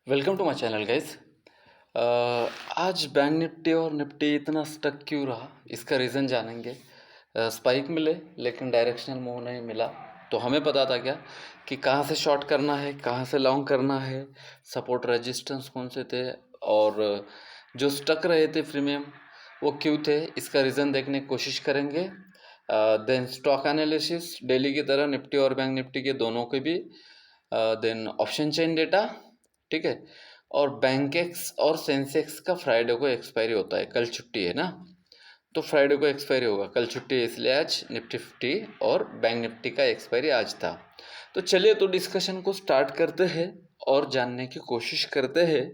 Welcome to my channel guys. आज bank Nifty और Nifty इतना स्टक क्यों रहा, इसका रीज़न जानेंगे। स्पाइक मिले लेकिन डायरेक्शनल मूव नहीं मिला, तो हमें पता था क्या कि कहाँ से शॉर्ट करना है, कहाँ से लॉन्ग करना है, सपोर्ट रेजिस्टेंस कौन से थे और जो स्टक रहे थे प्रीमियम वो क्यों थे, इसका रीज़न देखने की कोशिश करेंगे। देन स्टॉक एनालिसिस डेली की तरह निफ्टी और बैंक निफ्टी के दोनों के भी। देन ऑप्शन चेन डेटा, ठीक है। और बैंकेक्स और सेंसेक्स का फ्राइडे को एक्सपायरी होता है, कल छुट्टी है ना, तो फ्राइडे को एक्सपायरी होगा। कल छुट्टी है इसलिए आज निफ्टी 50 और बैंक निफ्टी का एक्सपायरी आज था। तो चलिए तो डिस्कशन को स्टार्ट करते हैं और जानने की कोशिश करते हैं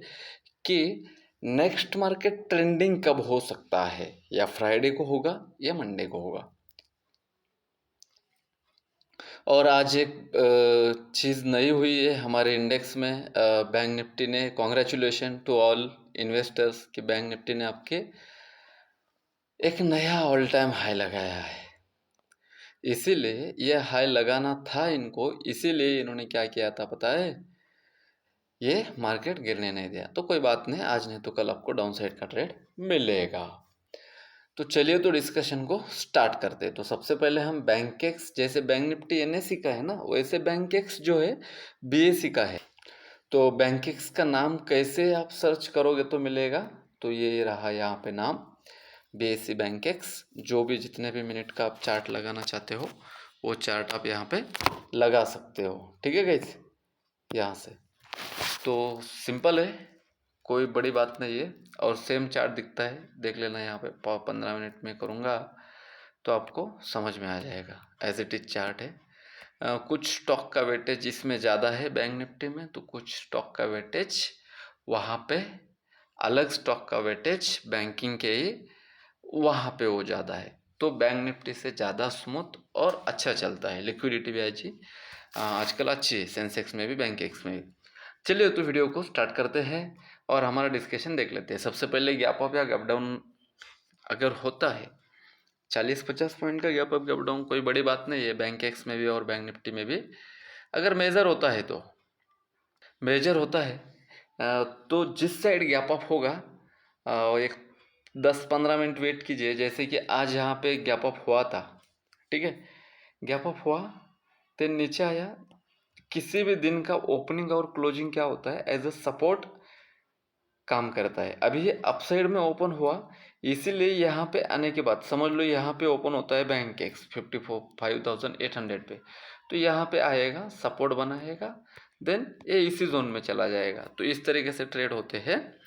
कि नेक्स्ट मार्केट ट्रेंडिंग कब हो सकता है, या फ्राइडे को होगा या मंडे को होगा। और आज एक चीज़ नई हुई है हमारे इंडेक्स में। बैंक निफ्टी ने, कॉन्ग्रेचुलेशन टू ऑल इन्वेस्टर्स कि बैंक निफ्टी ने आपके एक नया ऑल टाइम हाई लगाया है। इसीलिए यह हाई लगाना था इनको, इसीलिए इन्होंने क्या किया था पता है, ये मार्केट गिरने नहीं दिया। तो कोई बात नहीं, आज नहीं तो कल आपको डाउन साइड का ट्रेड मिलेगा। तो चलिए तो डिस्कशन को स्टार्ट करते हैं। तो सबसे पहले हम बैंकेक्स, जैसे बैंक निफ्टी एनएससी का है ना, वैसे बैंकेक्स जो है बीएससी का है। तो बैंकेक्स का नाम कैसे आप सर्च करोगे तो मिलेगा, तो ये रहा यहाँ पे नाम बीएससी बैंकेक्स। जो भी जितने भी मिनट का आप चार्ट लगाना चाहते हो वो चार्ट आप यहाँ पे लगा सकते हो, ठीक है गाइस। यहाँ से तो सिंपल है, कोई बड़ी बात नहीं है। और सेम चार्ट दिखता है, देख लेना। यहाँ पे 15 मिनट में करूँगा तो आपको समझ में आ जाएगा। एज इट इज चार्ट है। कुछ स्टॉक का वेटेज इसमें ज़्यादा है बैंक निफ्टी में, तो कुछ स्टॉक का वेटेज वहाँ पे, अलग स्टॉक का वेटेज बैंकिंग के ही वहाँ पे वो ज़्यादा है। तो बैंक निफ्टी से ज़्यादा स्मूथ और अच्छा चलता है, लिक्विडिटी भी अच्छी आजकल अच्छी है, सेंसेक्स में भी बैंकेक्स में भी। चलिए तो वीडियो को स्टार्ट करते हैं और हमारा डिस्कशन देख लेते हैं। सबसे पहले गैप अप या गैप डाउन अगर होता है, 40-50 पॉइंट का गैप अप गैप डाउन कोई बड़ी बात नहीं है, बैंक एक्स में भी और बैंक निफ्टी में भी। अगर मेजर होता है तो मेजर होता है तो जिस साइड गैप अप होगा एक 10-15 मिनट वेट कीजिए। जैसे कि आज यहाँ पे गैप अप हुआ था, ठीक है, गैप अप हुआ, फिर नीचे आया। किसी भी दिन का ओपनिंग और क्लोजिंग क्या होता है, एज अ सपोर्ट काम करता है। अभी ये अपसाइड में ओपन हुआ, इसीलिए यहाँ पे आने के बाद समझ लो यहाँ पे ओपन होता है बैंक एक्स 55,800 पे, तो यहाँ पे आएगा, सपोर्ट बनाएगा, देन ये इसी जोन में चला जाएगा। तो इस तरीके से ट्रेड होते हैं।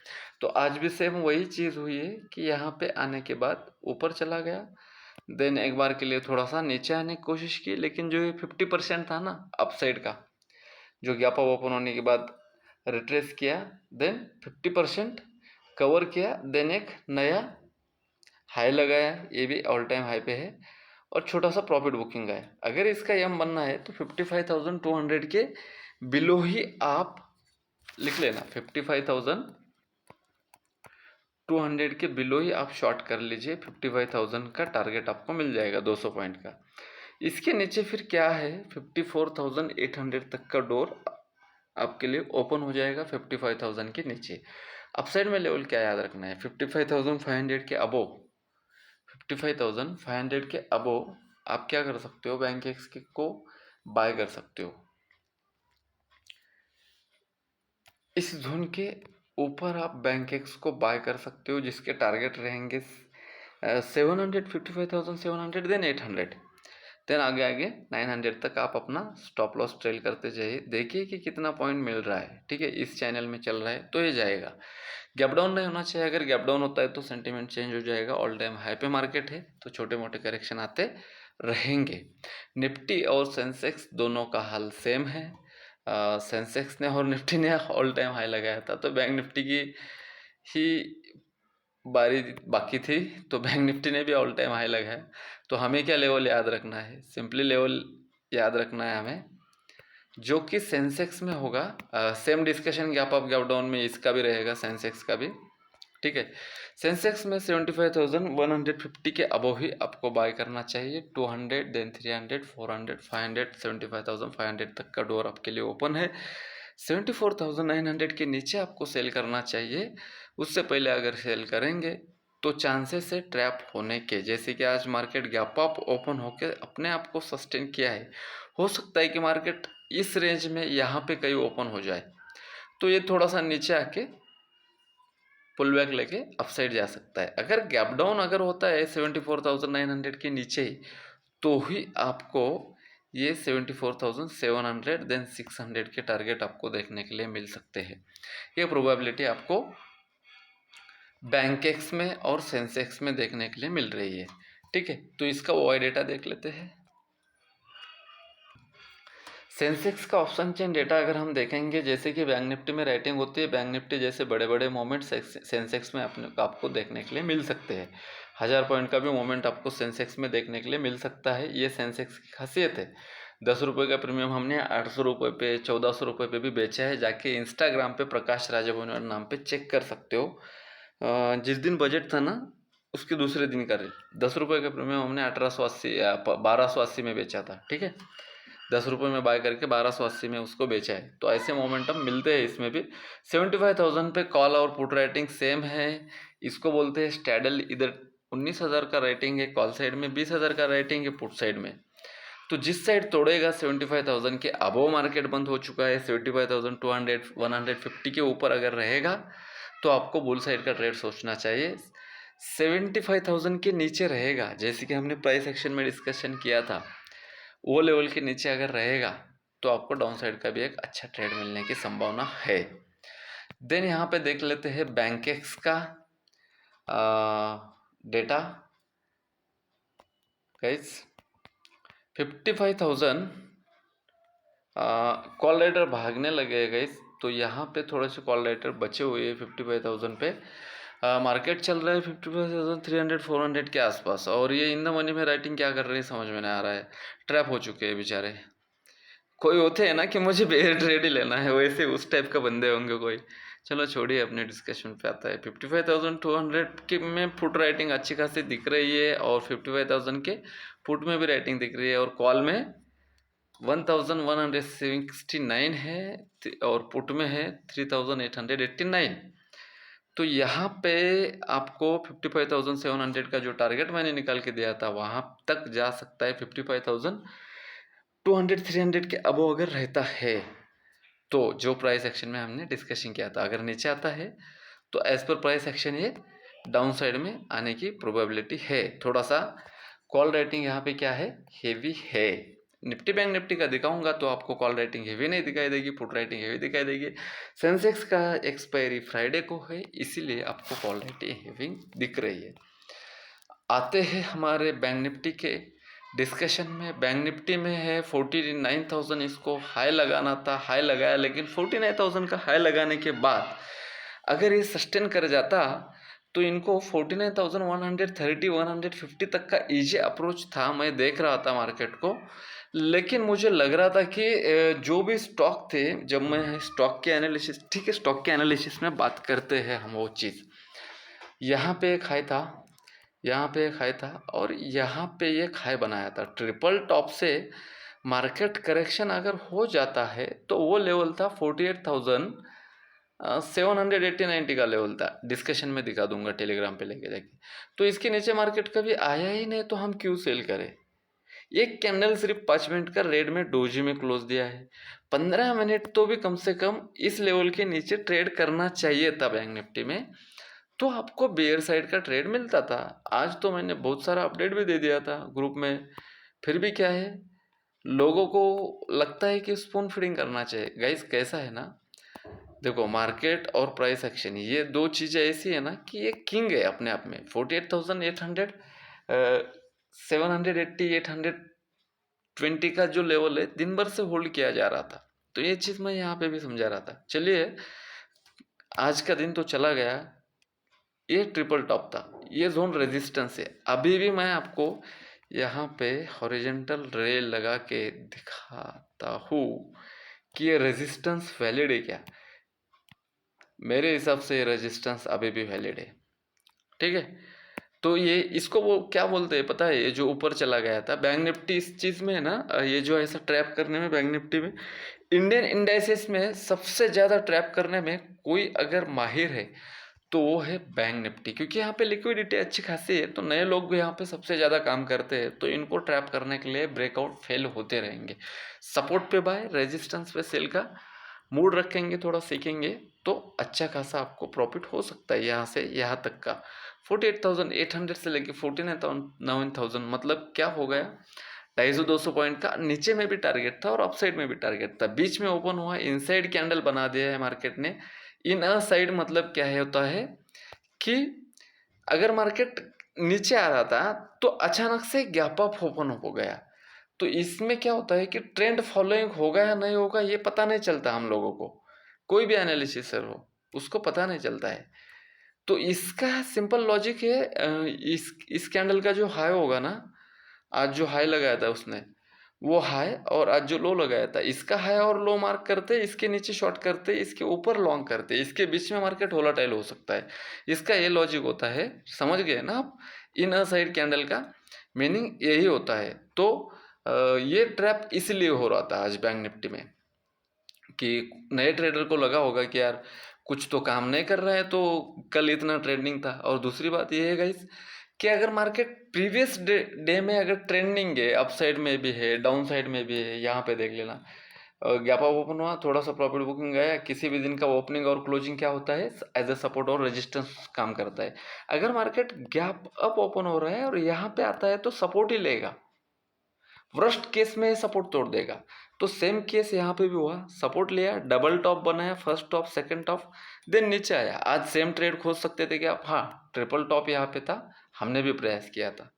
तो आज भी सेम वही चीज़ हुई है कि यहाँ पे आने के बाद ऊपर चला गया, देन एक बार के लिए थोड़ा सा नीचे आने की कोशिश की, लेकिन जो ये 50% था ना अपसाइड का, जो गैप अप ओपन होने के बाद रिट्रेस किया, देन 50% कवर किया, देन एक नया हाई लगाया, ये भी ऑल टाइम हाई पे है, और छोटा सा प्रॉफिट बुकिंग आया। अगर इसका यम बनना है तो 55,200 के बिलो ही आप लिख लेना, 55,200 के बिलो ही आप शॉर्ट कर लीजिए। 55,000 का टारगेट आपको मिल जाएगा 200 पॉइंट का। इसके नीचे फिर क्या है, 54,800 तक का डोर आपके लिए ओपन हो जाएगा 55,000 के नीचे। अपसाइड में लेवल क्या याद रखना है, 55,500 के अबो, 55,500 के अबो आप क्या कर सकते हो, बैंक एक्स को बाय कर सकते हो। इस जोन के ऊपर आप बैंक एक्स को बाय कर सकते हो, जिसके टारगेट रहेंगे 700, 55,700, देन 800, देन आगे आगे 900 तक आप अपना स्टॉप लॉस ट्रेल करते जाइए। देखिए कि कितना पॉइंट मिल रहा है, ठीक है। इस चैनल में चल रहा है तो ये जाएगा। गैप डाउन नहीं होना चाहिए, अगर गैप डाउन होता है तो सेंटीमेंट चेंज हो जाएगा। ऑल टाइम हाई पे मार्केट है तो छोटे मोटे करेक्शन आते रहेंगे। निफ्टी और सेंसेक्स दोनों का हाल सेम है। सेंसेक्स ने और निफ्टी ने ऑल टाइम हाई लगाया था, तो बैंक निफ्टी की ही बारी बाकी थी, तो बैंक निफ्टी ने भी ऑल टाइम हाई लगाया। तो हमें क्या लेवल याद रखना है, सिंपली लेवल याद रखना है हमें जो कि सेंसेक्स में होगा। Same discussion gap up gap down में इसका भी रहेगा, सेंसेक्स का भी, ठीक है। सेंसेक्स में 75,150 के अबव ही आपको बाय करना चाहिए। 200, देन 300, 400, 500, 75,500 तक का डोर आपके लिए ओपन है। 74,900 के नीचे आपको सेल करना चाहिए। उससे पहले अगर सेल करेंगे तो चांसेस है ट्रैप होने के। जैसे कि आज मार्केट गैप अप ओपन होकर अपने आप को सस्टेन किया है, हो सकता है कि मार्केट इस रेंज में यहाँ पे कहीं ओपन हो जाए, तो ये थोड़ा सा नीचे आके पुल बैक लेके अपसाइड जा सकता है। अगर गैप डाउन अगर होता है 74,900 के नीचे ही, तो ही आपको ये 74,700 देन 600 के टारगेट आपको देखने के लिए मिल सकते हैं। ये प्रोबेबिलिटी आपको बैंकेक्स में और सेंसेक्स में देखने के लिए मिल रही है। ठीक है, तो इसका ओआई डेटा देख लेते हैं। सेंसेक्स का ऑप्शन चेन डेटा अगर हम देखेंगे, जैसे कि बैंक निफ्टी में राइटिंग होती है, बैंक निफ्टी जैसे बड़े बड़े मोमेंट सेंसेक्स में आपको देखने के लिए मिल सकते हैं। 1000 पॉइंट का भी मोमेंट आपको सेंसेक्स में देखने के लिए मिल सकता है। ये सेंसेक्स की खासियत है। 10 रुपये का प्रीमियम हमने 800 रुपये पे 1400 रुपये पे भी बेचा है। जाके इंस्टाग्राम पे प्रकाश राजभवन नाम पे चेक कर सकते हो। जिस दिन बजट था ना, उसके दूसरे दिन का रेट 10 रुपये का प्रीमियम हमने 1880 1280 में बेचा था। ठीक है, 10 रुपये में बाय करके 1280 में उसको बेचा है। तो ऐसे मोमेंटम मिलते हैं इसमें भी। 75,000 पे कॉल और पुट रेटिंग सेम है। इसको बोलते हैं स्टैडल। इधर 19,000 का रेटिंग है कॉल साइड में, 20,000 का रेटिंग है पुट साइड में। तो जिस साइड तोड़ेगा 75,000 के अबव मार्केट बंद हो चुका है, 75,200 150 के ऊपर अगर रहेगा तो आपको बुल साइड का ट्रेड सोचना चाहिए। 75,000 के नीचे रहेगा, जैसे कि हमने प्राइस एक्शन में डिस्कशन किया था, वो लेवल के नीचे अगर रहेगा तो आपको डाउन साइड का भी एक अच्छा ट्रेड मिलने की संभावना है। देन यहाँ पे देख लेते हैं बैंकेक्स का डेटा। गाइस 55,000 कॉल राइटर भागने लगे गाइस, तो यहाँ पे थोड़े से कॉल राइटर बचे हुए हैं 55,000 पे। मार्केट चल रहा है 55,300 400 के आसपास, और ये इन द मनी में राइटिंग क्या कर रही है समझ में नहीं आ रहा है। ट्रैप हो चुके हैं बेचारे। कोई होते हैं ना कि मुझे बेयर ट्रेड ही लेना है, वैसे उस टाइप का बंदे होंगे कोई। चलो छोड़िए, अपने डिस्कशन पे आता है। 55,200 के में पुट राइटिंग अच्छी खासी दिख रही है, और 55,000 के पुट में भी राइटिंग दिख रही है, और कॉल में 1,169 है, और पुट में है 3,889। तो यहाँ पे आपको 55,700 का जो टारगेट मैंने निकाल के दिया था वहाँ तक जा सकता है। 55,200 300 के अबव अगर रहता है तो, जो प्राइस एक्शन में हमने डिस्कशन किया था, अगर नीचे आता है तो एज पर प्राइस एक्शन ये डाउन साइड में आने की प्रोबेबिलिटी है। थोड़ा सा कॉल रेटिंग यहाँ पे क्या है, हेवी है। निफ्टी बैंक निफ्टी का दिखाऊंगा तो आपको कॉल रेटिंग हेवी नहीं दिखाई देगी, पुट रेटिंग हेवी दिखाई देगी। सेंसेक्स का एक्सपायरी फ्राइडे को है, इसीलिए आपको कॉल रेटिंग हेवी दिख रही है। आते हैं हमारे बैंक निफ्टी के डिस्कशन में। बैंक निफ्टी में है 49,000, इसको हाई लगाना था, हाई लगाया, लेकिन 49,000 का हाई लगाने के बाद अगर ये सस्टेन कर जाता तो इनको 49,130 150 तक का इजी अप्रोच था। मैं देख रहा था मार्केट को, लेकिन मुझे लग रहा था कि जो भी स्टॉक थे, जब मैं स्टॉक के एनालिसिस, ठीक है स्टॉक के एनालिसिस में बात करते हैं हम, वो चीज़ यहाँ पे एक हाई था, यहाँ पे एक हाई था, और यहाँ पे एक हाई बनाया था ट्रिपल टॉप से। मार्केट करेक्शन अगर हो जाता है तो वो लेवल था 48,780 90 का लेवल था। डिस्कशन में दिखा दूंगा टेलीग्राम पे लेके जाके। तो इसके नीचे मार्केट कभी आया ही नहीं, तो हम क्यों सेल करें। एक कैंडल सिर्फ 5 मिनट का रेड में डोजी में क्लोज दिया है। 15 मिनट तो भी कम से कम इस लेवल के नीचे ट्रेड करना चाहिए था बैंक निफ्टी में, तो आपको बेयर साइड का ट्रेड मिलता था। आज तो मैंने बहुत सारा अपडेट भी दे दिया था ग्रुप में, फिर भी क्या है, लोगों को लगता है कि स्पून फीडिंग करना चाहिए। गाइस कैसा है ना, देखो मार्केट और प्राइस एक्शन ये दो चीज़ें ऐसी है ना कि ये किंग है अपने आप में। 48,800 780 820 का जो लेवल है दिन भर से होल्ड किया जा रहा था, तो ये चीज़ मैं यहाँ पे भी समझा रहा था। चलिए आज का दिन तो चला गया, ये ट्रिपल टॉप था, ये जोन रेजिस्टेंस है। अभी भी मैं आपको यहाँ पे हॉरिजॉन्टल रेल लगा के दिखाता हूँ कि ये रेजिस्टेंस वैलिड है क्या। मेरे हिसाब से ये रेजिस्टेंस अभी भी वैलिड है। ठीक है, तो ये इसको वो क्या बोलते हैं पता है, ये जो ऊपर चला गया था बैंक निफ्टी, इस चीज़ में है ना, ये जो ऐसा ट्रैप करने में बैंक निफ्टी में इंडियन इंडाइसेस में सबसे ज़्यादा ट्रैप करने में कोई अगर माहिर है तो वो है बैंक निफ्टी, क्योंकि यहाँ पे लिक्विडिटी अच्छी खासी है, तो नए लोग भी यहाँ पे सबसे ज़्यादा काम करते हैं, तो इनको ट्रैप करने के लिए ब्रेकआउट फेल होते रहेंगे। सपोर्ट पे बाय, रेजिस्टेंस पे सेल का मूड रखेंगे, थोड़ा सीखेंगे तो अच्छा खासा आपको प्रॉफिट हो सकता है यहाँ से यहाँ तक का। 48,800 से लेके 49,000 मतलब क्या हो गया, 250 पॉइंट का नीचे में भी टारगेट था और अपसाइड में भी टारगेट था, बीच में ओपन हुआ, इनसाइड कैंडल बना दिया है मार्केट ने। इन अ साइड मतलब क्या है होता है कि अगर मार्केट नीचे आ रहा था तो अचानक से गैप अप ओपन हो गया, तो इसमें क्या होता है कि ट्रेंड फॉलोइंग होगा या नहीं होगा ये पता नहीं चलता हम लोगों को, कोई भी एनालिसिस हो उसको पता नहीं चलता है। तो इसका सिंपल लॉजिक है, इस कैंडल का जो हाई होगा ना, आज जो हाई लगाया था उसने, वो हाई और आज जो लो लगाया था, इसका हाई और लो मार्क करते, इसके नीचे शॉर्ट करते, इसके ऊपर लॉन्ग करते, इसके बीच में मार्केट वोलेटाइल हो सकता है। इसका ये लॉजिक होता है, समझ गए ना आप? इन अ साइड कैंडल का मीनिंग यही होता है। तो ये ट्रैप इसलिए हो रहा था आज बैंक निफ्टी में कि नए ट्रेडर को लगा होगा कि यार कुछ तो काम नहीं कर रहा है, तो कल इतना ट्रेंडिंग था। और दूसरी बात ये है गाइस कि अगर मार्केट प्रीवियस डे में अगर ट्रेंडिंग है, अप साइड में भी है, डाउन साइड में भी है, यहाँ पे देख लेना, गैप अप ओपन हुआ, थोड़ा सा प्रॉफिट बुकिंग गया, किसी भी दिन का ओपनिंग और क्लोजिंग क्या होता है, एज अ सपोर्ट और रेजिस्टेंस काम करता है। अगर मार्केट गैप अप ओपन हो रहा है और यहाँ पे आता है तो सपोर्ट ही लेगा, वर्स्ट केस में सपोर्ट तोड़ देगा। तो सेम केस यहाँ पे भी हुआ, सपोर्ट लिया, डबल टॉप बनाया, first top second top, then नीचे आया। आज सेम ट्रेड खोज सकते थे क्या? हाँ, ट्रिपल टॉप यहाँ पे था, हमने भी प्रयास किया था।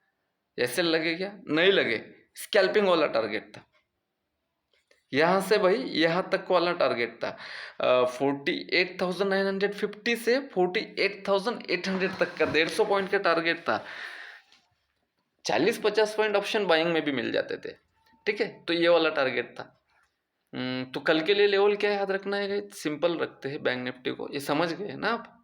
ऐसे लगे क्या? नहीं लगे, स्कैल्पिंग वाला टारगेट था, यहाँ से भाई यहाँ तक वाला टारगेट था। 48,950 से 48,800 तक का 150 पॉइंट का टारगेट था। 40-50 पॉइंट ऑप्शन बाइंग में भी मिल जाते थे, ठीक है, तो ये वाला टारगेट था। तो कल के लिए लेवल क्या याद रखना है? सिंपल रखते हैं बैंक निफ्टी को, ये समझ गए ना आप?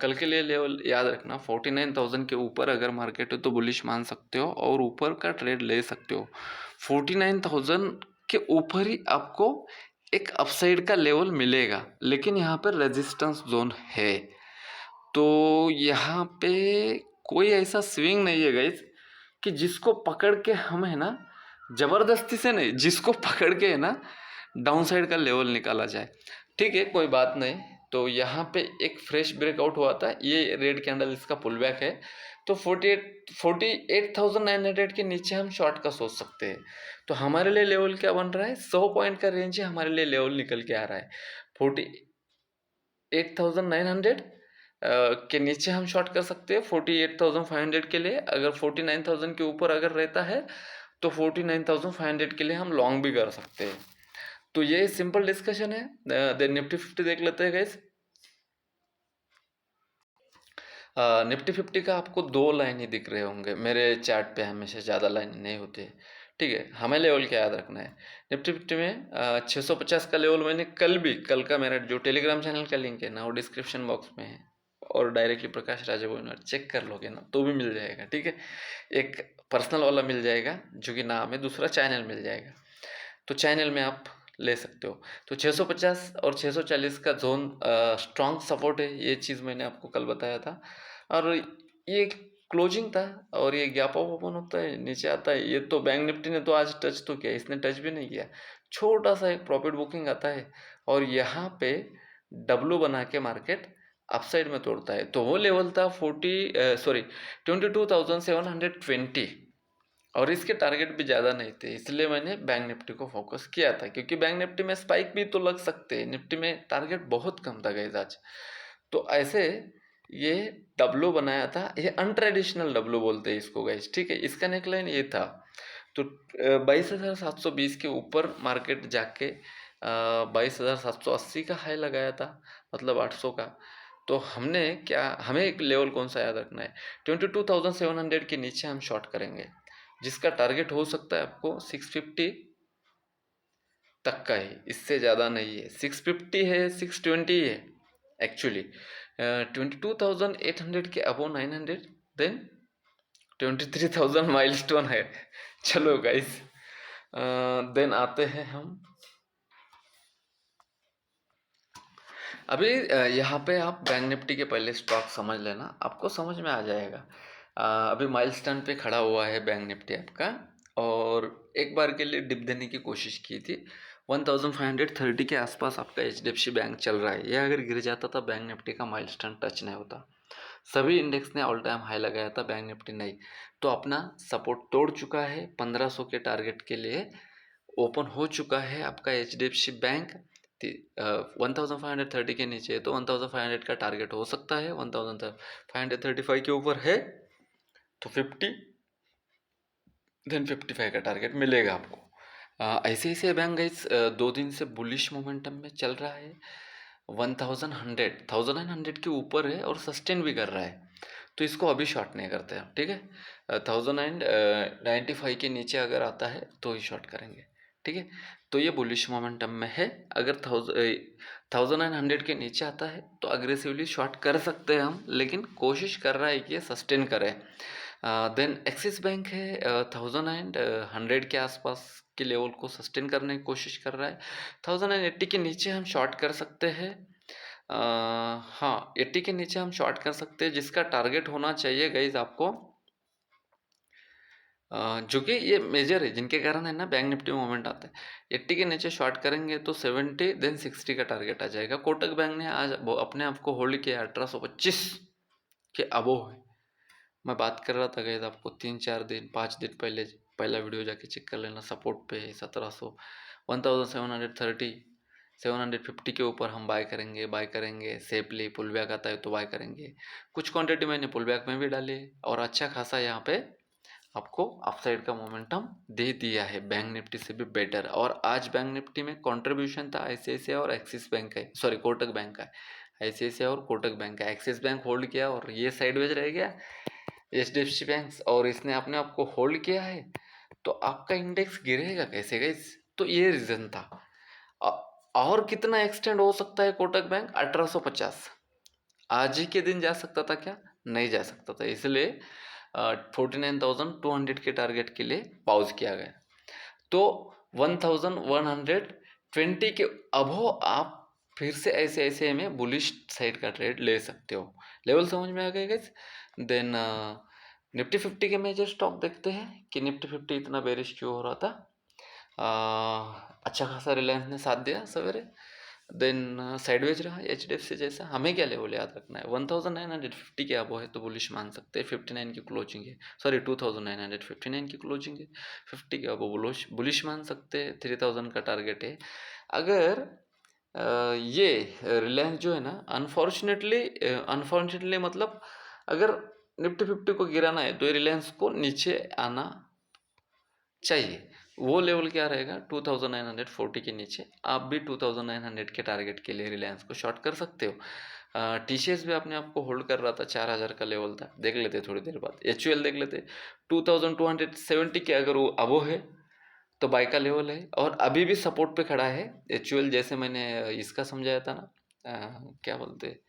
कल के लिए लेवल याद रखना, 49,000 के ऊपर अगर मार्केट है तो बुलिश मान सकते हो और ऊपर का ट्रेड ले सकते हो। 49,000 के ऊपर ही आपको एक अपसाइड का लेवल मिलेगा, लेकिन यहाँ पर रेजिस्टेंस जोन है, तो यहाँ पे कोई ऐसा स्विंग नहीं है गाइस कि जिसको पकड़ के हम है ना, जबरदस्ती से नहीं, जिसको पकड़ के है ना डाउन साइड का लेवल निकाला जाए। ठीक है, कोई बात नहीं। तो यहाँ पे एक फ्रेश ब्रेकआउट हुआ था, ये रेड कैंडल इसका पुल बैक है, तो 48,900 के नीचे हम शॉर्ट का सोच सकते हैं। तो हमारे लिए लेवल क्या बन रहा है? 100 पॉइंट का रेंज है, हमारे लिए लेवल निकल के आ रहा है 48,900 के नीचे हम शॉर्ट कर सकते हैं 48,500 के लिए। अगर 49,000 के ऊपर अगर रहता है तो 49,500 के लिए हम लॉन्ग भी कर सकते हैं। तो ये सिंपल डिस्कशन है। देन निफ्टी 50 देख लेते हैं गाइस। निफ्टी 50 का आपको 2 लाइन ही दिख रहे होंगे मेरे चार्ट पे, हमेशा ज़्यादा लाइन नहीं होती है, ठीक है। हमें लेवल क्या याद रखना है? निफ्टी 50 में 650 का लेवल मैंने कल का मेरा जो टेलीग्राम चैनल का लिंक है ना, वो डिस्क्रिप्शन बॉक्स में है, और डायरेक्टली प्रकाश राजा बोइनर चेक कर लोगे ना तो भी मिल जाएगा, ठीक है। एक पर्सनल वाला मिल जाएगा जो कि नाम है, दूसरा चैनल मिल जाएगा, तो चैनल में आप ले सकते हो। तो 650 और 640 का जोन स्ट्रॉन्ग सपोर्ट है, ये चीज़ मैंने आपको कल बताया था। और ये क्लोजिंग था और ये गैप अप ओपन होता है, नीचे आता है। ये तो बैंक निफ्टी ने तो आज टच तो किया, इसने टच भी नहीं किया, छोटा सा एक प्रॉफिट बुकिंग आता है और यहाँ पे डब्लू बना के मार्केट अपसाइड में तोड़ता है। तो वो लेवल था 22,720, और इसके टारगेट भी ज़्यादा नहीं थे, इसलिए मैंने बैंक निफ्टी को फोकस किया था, क्योंकि बैंक निफ्टी में स्पाइक भी तो लग सकते हैं, निफ्टी में टारगेट बहुत कम था गाइस आज। तो ऐसे ये डब्लू बनाया था, ये अनट्रेडिशनल डब्लू बोलते हैं इसको गाइस, ठीक है। इसका नेकलाइन ये था, तो 22,720 के ऊपर मार्केट जाके 22,780 का हाई लगाया था, मतलब 800 का। तो हमने क्या, हमें एक लेवल कौन सा याद रखना है? 22,700 के नीचे हम शॉर्ट करेंगे, जिसका टारगेट हो सकता है आपको 650 तक का ही, इससे ज़्यादा नहीं है। 650 है, 620 है एक्चुअली। 22,800 के अबो 900, देन 23,000 माइलस्टोन है। चलो गाइस, देन आते हैं हम अभी यहाँ पे आप बैंक निफ्टी के पहले स्टॉक समझ लेना, आपको समझ में आ जाएगा। अभी माइलस्टोन पे खड़ा हुआ है बैंक निफ्टी आपका, और एक बार के लिए डिप देने की कोशिश की थी। 1530 के आसपास आपका HDFC बैंक चल रहा है, ये अगर गिर जाता था बैंक निफ्टी का माइलस्टोन टच नहीं होता। सभी इंडेक्स ने ऑल टाइम हाई लगाया था, बैंक निफ्टी नहीं। तो अपना सपोर्ट तोड़ चुका है, 1500 के टारगेट के लिए ओपन हो चुका है आपका HDFC बैंक। 1530 के नीचे है तो 1500 का टारगेट हो सकता है, 1535 के ऊपर है तो 50, देन 55 का टारगेट मिलेगा आपको। ICICI बैंक गाइस 2 दिन से बुलिश मोमेंटम में चल रहा है। 1900 के ऊपर है और सस्टेन भी कर रहा है, तो इसको अभी शॉर्ट नहीं करते हम, ठीक है। 1095 के नीचे अगर आता है तो ही शॉर्ट करेंगे, ठीक है। तो ये बुलिश मोमेंटम में है। अगर 1900 के नीचे आता है तो अग्रेसिवली शॉर्ट कर सकते हैं हम, लेकिन कोशिश कर रहा है कि ये सस्टेन करें। देन एक्सिस बैंक है 1900 के आसपास के लेवल को सस्टेन करने की कोशिश कर रहा है। 1080 के नीचे हम शॉर्ट कर सकते हैं। हाँ, 80 के नीचे हम शॉर्ट कर सकते हैं, जिसका टारगेट होना चाहिए गाइज आपको, जो कि ये मेजर है जिनके कारण है ना बैंक निफ्टी मूवमेंट आता है। 80 के नीचे शॉर्ट करेंगे तो 70 देन 60 का टारगेट आ जाएगा। कोटक बैंक ने आज अपने आप को होल्ड किया 1825 के अबोव है। मैं बात कर रहा था गाइस, आपको 3-4 दिन 5 दिन पहले पहला वीडियो जाके चेक कर लेना। सपोर्ट पे है 1700, 1730, 750 के ऊपर हम बाय करेंगे सेफली। पुल बैक आता है तो बाय करेंगे। कुछ क्वांटिटी मैंने पुल बैक में भी डाली है और अच्छा खासा यहाँ पे आपको अपसाइड का मोमेंटम दे दिया है, बैंक निफ्टी से भी बेटर। और आज बैंक निफ्टी में कंट्रीब्यूशन था ICICI और एक्सिस बैंक का, सॉरी कोटक बैंक का। ICICI और कोटक बैंक का, एक्सिस बैंक होल्ड किया और ये साइडवेज रह गया HDFC बैंक, और इसने अपने आप को होल्ड किया है, तो आपका इंडेक्स गिरेगा कैसे गाइस? तो ये रीजन था। और कितना एक्सटेंड हो सकता है कोटक बैंक? 1850 आज ही के दिन जा सकता था क्या? नहीं जा सकता था, इसलिए 49,200 के टारगेट के लिए पॉज किया गया। तो 1120 के अबो आप फिर से ऐसे में बुलिश साइड का ट्रेड ले सकते हो। लेवल समझ में आ गए गाइस? देन निफ्टी 50 के मेजर स्टॉक देखते हैं कि निफ्टी 50 इतना बेरिश क्यों हो रहा था। अच्छा खासा रिलायंस ने साथ दिया सवेरे, देन साइडवेज रहा HDFC जैसा। हमें क्या लेवल याद रखना है? 1950 के अब है तो बुलिश मान सकते हैं। 59 की क्लोजिंग है, सॉरी 2959 की क्लोजिंग है। 50 के अब बुलिश मान सकते हैं। 3000 का टारगेट है। अगर ये रिलायंस जो है ना, अनफॉर्चुनेटली मतलब अगर निफ्टी 50 को गिराना है तो ये रिलायंस को नीचे आना चाहिए। वो लेवल क्या रहेगा? 2940 के नीचे। आप भी 2900 के टारगेट के लिए रिलायंस को शॉर्ट कर सकते हो। TCS भी अपने आप को होल्ड कर रहा था, 4000 का लेवल था, देख लेते थोड़ी देर बाद। HUL देख लेते 2270 के, अगर वो अबो है तो बाय का लेवल है और अभी भी सपोर्ट पे खड़ा है। HUL जैसे मैंने इसका समझाया था ना, क्या बोलते,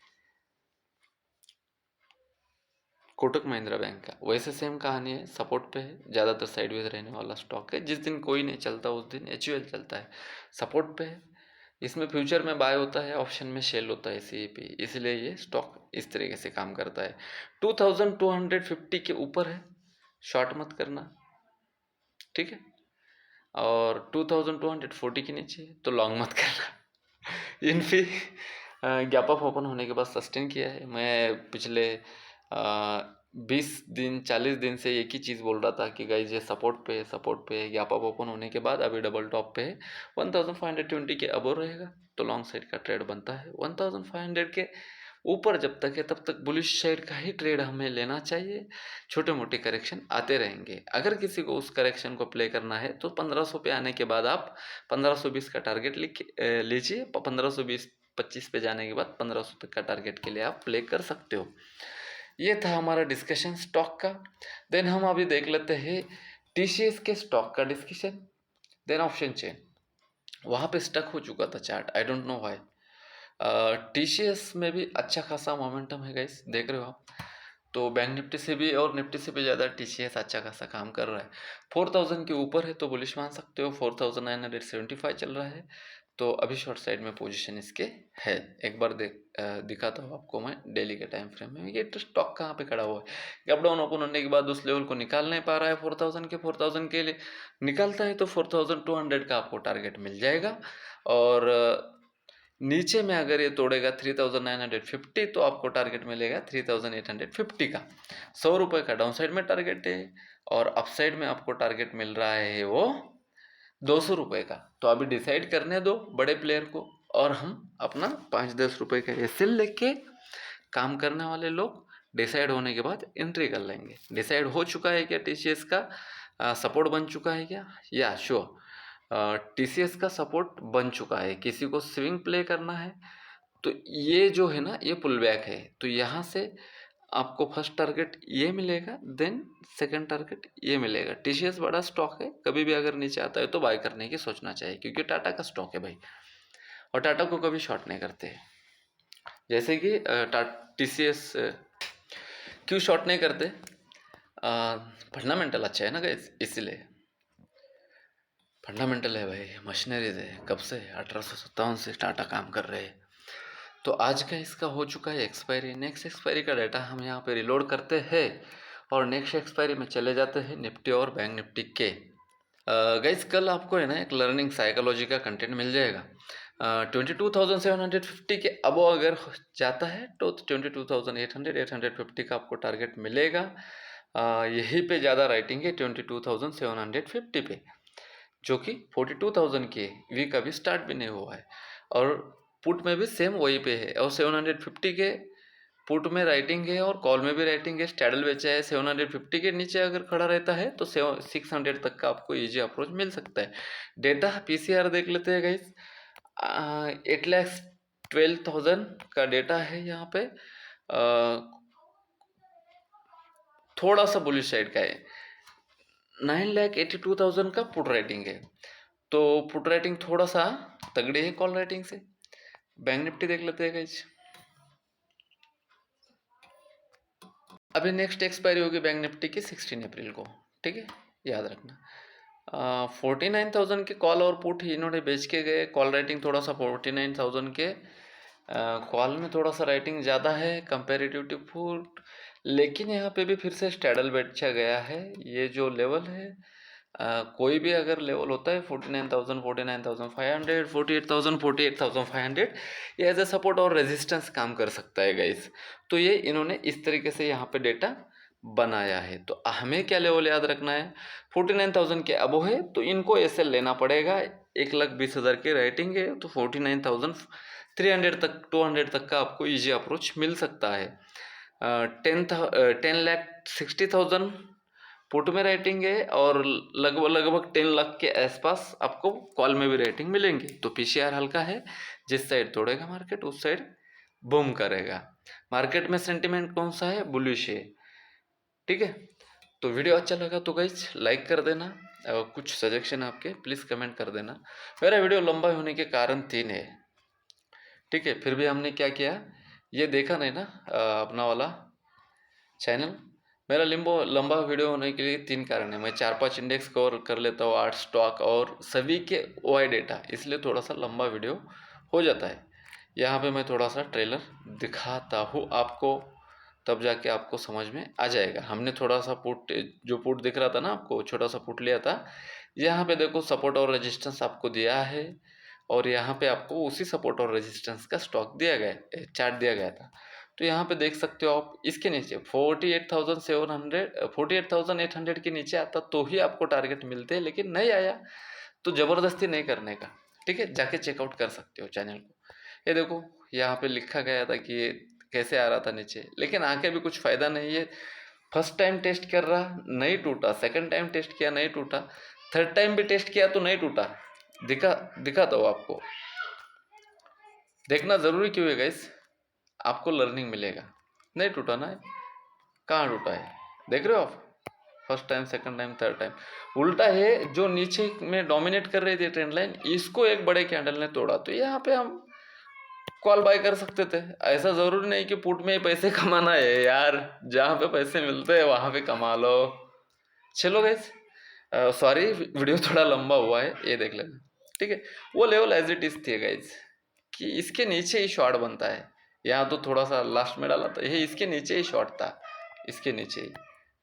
कोटक महिंद्रा बैंक का, वैसे सेम कहानी है। सपोर्ट पे है, ज़्यादातर साइडवेज रहने वाला स्टॉक है। जिस दिन कोई नहीं चलता उस दिन HUL चलता है। सपोर्ट पे है, इसमें फ्यूचर में बाय होता है, ऑप्शन में सेल होता है CEP, इसलिए ये स्टॉक इस तरीके से काम करता है। 2250 के ऊपर है, शॉर्ट मत करना, ठीक है। और 2240 के नीचे तो लॉन्ग मत करना। इनफी गैप अप ओपन होने के बाद सस्टेन किया है। मैं पिछले 20 दिन 40 दिन से एक ही चीज़ बोल रहा था कि गाइज ये सपोर्ट पे है। गैप अप ओपन होने के बाद अभी डबल टॉप पे है। 1520 के अबो रहेगा तो लॉन्ग साइड का ट्रेड बनता है। 1500 के ऊपर जब तक है तब तक बुलिश साइड का ही ट्रेड हमें लेना चाहिए। छोटे मोटे करेक्शन आते रहेंगे। अगर किसी को उस करेक्शन को प्ले करना है तो 1500 पे आने के बाद आप 1520 का टारगेट लीजिए। 1520-25 पे जाने के बाद 1500 का टारगेट के लिए आप प्ले कर सकते हो। ये था हमारा डिस्कशन स्टॉक का। देन हम अभी देख लेते हैं TCS के स्टॉक का डिस्कशन। देन ऑप्शन चेन, वहाँ पे स्टक हो चुका था chart, I don't know why. TCS में भी अच्छा खासा मोमेंटम है गाइस, देख रहे हो आप। तो बैंक निफ्टी से भी और निफ्टी से भी ज़्यादा TCS अच्छा खासा काम कर रहा है। 4000 के ऊपर है तो बुलिश मान सकते हो। 4975 चल रहा है तो अभी शॉर्ट साइड में पोजीशन इसके है। एक बार दिखाता हूँ आपको मैं डेली के टाइम फ्रेम में। ये स्टॉक कहाँ पे खड़ा हुआ है, गैप डाउन ओपन होने के बाद उस लेवल को निकाल नहीं पा रहा है 4000 के लिए निकालता है तो 4200 का आपको टारगेट मिल जाएगा। और नीचे में अगर ये तोड़ेगा 3950 तो आपको टारगेट मिलेगा 3850 का। 100 रुपये का डाउन साइड में टारगेट है और अप साइड में आपको टारगेट मिल रहा है वो 200 रुपये का। तो अभी डिसाइड करने दो बड़े प्लेयर को और हम अपना 5-10 रुपये का एसएल लेके काम करने वाले लोग डिसाइड होने के बाद एंट्री कर लेंगे। डिसाइड हो चुका है क्या टीसीएस का सपोर्ट बन चुका है क्या? या श्योर टीसीएस का सपोर्ट बन चुका है। किसी को स्विंग प्ले करना है तो ये जो है ना ये पुल बैक है, तो यहाँ से आपको फर्स्ट टारगेट ये मिलेगा, देन सेकंड टारगेट ये मिलेगा। टीसीएस बड़ा स्टॉक है, कभी भी अगर नीचे आता है तो बाय करने की सोचना चाहिए क्योंकि टाटा का स्टॉक है भाई, और टाटा को कभी शॉर्ट नहीं करते। जैसे कि टीसीएस क्यों शॉर्ट नहीं करते, फंडामेंटल अच्छा है ना गाइस, इसीलिए फंडामेंटल है भाई, मशीनरीज है। कब से 1857 से टाटा काम कर रहे हैं। तो आज का इसका हो चुका है एक्सपायरी। नेक्स्ट एक्सपायरी का डाटा हम यहाँ पे रिलोड करते हैं और नेक्स्ट एक्सपायरी में चले जाते हैं निफ्टी और बैंक निफ्टी के। गाइस कल आपको है ना एक लर्निंग साइकोलॉजी का कंटेंट मिल जाएगा। 22,750 के अबव अगर जाता है तो 22,800 850 का आपको टारगेट मिलेगा। यहीं पे ज़्यादा राइटिंग है 22,750 पे, जो कि 42,000 के वीक अभी स्टार्ट भी नहीं हुआ है। और पुट में भी सेम वही पे है और 750 के पुट में राइटिंग है और कॉल में भी राइटिंग है। स्टैडल बेचा है 750 के नीचे अगर खड़ा रहता है तो 600 तक का आपको इजी अप्रोच मिल सकता है। डेटा पीसीआर देख लेते हैं गाइस। 8,12,000 का डेटा है यहाँ पे। थोड़ा सा बुलिश साइड का है। 9,82,000 का पुट राइटिंग है, तो पुट राइटिंग थोड़ा सा तगड़ी है कॉल राइटिंग से। बैंक निफ्टी देख लेते हैं गाइस। अभी नेक्स्ट एक्सपायरी होगी बैंक निफ्टी की 16 अप्रैल को, ठीक है, याद रखना। 49,000 के कॉल और पुट ही इन्होंने बेच के गए। कॉल राइटिंग थोड़ा सा 49,000 के कॉल में थोड़ा सा राइटिंग ज़्यादा है कंपेरेटिव टू पुट, लेकिन यहाँ पे भी फिर से स्टैडल बेचा गया है। ये जो लेवल है कोई भी अगर लेवल होता है 49,000 49,500 48,000 48,500 ये एज ए सपोर्ट और रेजिस्टेंस काम कर सकता है गाइस। तो ये इन्होंने इस तरीके से यहाँ पे डेटा बनाया है। तो हमें क्या लेवल याद रखना है, 49,000 के अबो है तो इनको एसएल लेना पड़ेगा। 1,20,000 की राइटिंग है तो 49,300 तक 200 तक का आपको इजी अप्रोच मिल सकता है। 10,60,000 पुट में राइटिंग है और लगभग 10 लाख के आसपास आपको कॉल में भी राइटिंग मिलेंगे। तो पीसीआर हल्का है, जिस साइड तोड़ेगा मार्केट उस साइड बूम करेगा। मार्केट में सेंटिमेंट कौन सा है, बुलिश है, ठीक है। तो वीडियो अच्छा लगा तो गाइस लाइक कर देना और कुछ सजेशन आपके प्लीज़ कमेंट कर देना। मेरा वीडियो लंबा होने के कारण 3 है, ठीक है। फिर भी हमने क्या किया, ये देखा नहीं ना अपना वाला चैनल। मेरा लंबा वीडियो होने के लिए 3 कारण है। मैं 4-5 इंडेक्स कवर कर लेता हूँ, 8 स्टॉक और सभी के ओआई डेटा, इसलिए थोड़ा सा लंबा वीडियो हो जाता है। यहाँ पे मैं थोड़ा सा ट्रेलर दिखाता हूँ आपको, तब जाके आपको समझ में आ जाएगा। हमने थोड़ा सा पुट, जो पुट दिख रहा था ना आपको, छोटा सा पुट लिया था। यहाँ पे देखो सपोर्ट और रेजिस्टेंस आपको दिया है और यहाँ पे आपको उसी सपोर्ट और रेजिस्टेंस का स्टॉक दिया गया, चार्ट दिया गया था। तो यहाँ पे देख सकते हो आप, इसके नीचे 48,800 के नीचे आता तो ही आपको टारगेट मिलते हैं, लेकिन नहीं आया तो ज़बरदस्ती नहीं करने का, ठीक है। जाके चेकआउट कर सकते हो चैनल को। ये देखो यहाँ पे लिखा गया था कि ये कैसे आ रहा था नीचे, लेकिन आके भी कुछ फ़ायदा नहीं है। फर्स्ट टाइम टेस्ट कर रहा नहीं टूटा, सेकंड टाइम टेस्ट किया नहीं टूटा, थर्ड टाइम भी टेस्ट किया तो नहीं टूटा। दिखाता हूँ आपको, देखना ज़रूरी क्यों है गाइस, आपको लर्निंग मिलेगा। नहीं टूटा ना, कहाँ टूटा है, देख रहे हो आप, first time second time third time उल्टा है। जो नीचे में डोमिनेट कर रही थी ट्रेंड लाइन, इसको एक बड़े कैंडल ने तोड़ा, तो यहाँ पे हम कॉल बाय कर सकते थे। ऐसा ज़रूरी नहीं कि पुट में ही पैसे कमाना है यार, जहाँ पे पैसे मिलते हैं वहाँ पे कमा लो। चलो गाइस, सॉरी वीडियो थोड़ा लंबा हुआ है, ये देख लेना। ठीक है, वो लेवल एज इट इज थी गाइज, कि इसके नीचे ही शॉर्ट बनता है। यहाँ तो थोड़ा सा लास्ट में डाला था, ये इसके नीचे ही शॉर्ट था, इसके नीचे ही।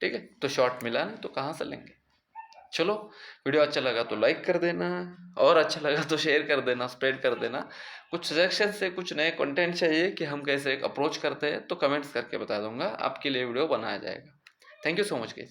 ठीक है, तो शॉर्ट मिला नहीं तो कहाँ से लेंगे। चलो, वीडियो अच्छा लगा तो लाइक कर देना, और अच्छा लगा तो शेयर कर देना, स्प्रेड कर देना। कुछ सजेशन से कुछ नए कंटेंट चाहिए कि हम कैसे अप्रोच करते हैं तो कमेंट्स करके बता दूंगा, आपके लिए वीडियो बनाया जाएगा। Thank you so much guys.